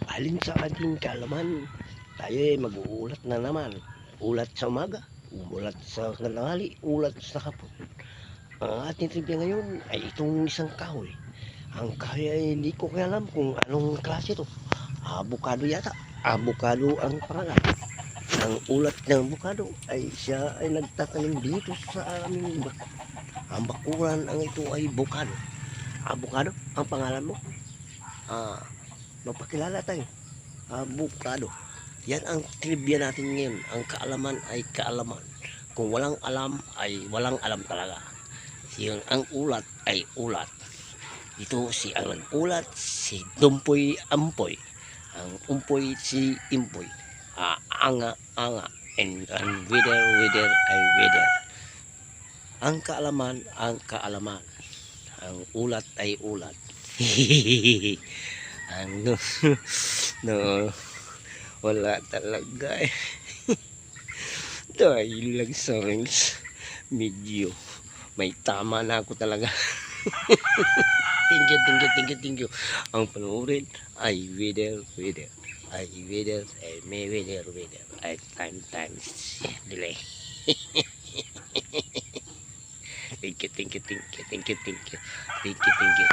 Alin sa ating kaalaman, tayo ay mag-uulat na naman. Ulat sa umaga, ulat sa tanghali, ulat sa hapon. Ang ating trivia ngayon ay itong isang kahoy. Ang kahoy ay hindi ko alam kung anong klase ito. Avocado yata. Avocado ang pangalan. Ang ulat ng avocado ay siya ay nagtatanim dito sa aming ang bakuran ang ito ay avocado. Avocado ang pangalan mo? Mapakilala tayo. Avocado. Yan ang trivia natin ngayon. Ang kaalaman ay kaalaman. Kung walang alam ay walang alam talaga. Yung ang ulat ay ulat. Ito si ang ulat si Dumpoy Ampoy. Ang umpoy si Impoy. Anga anga and wither ay wither. Ang kaalaman ang ulat ay ulat. Ano no, wala talaga eh. Dahil lang sa medyo may tama na ako talaga. Thank you. Ang panoorin ay wither ay wither ay may wither ay times delay. Thank you.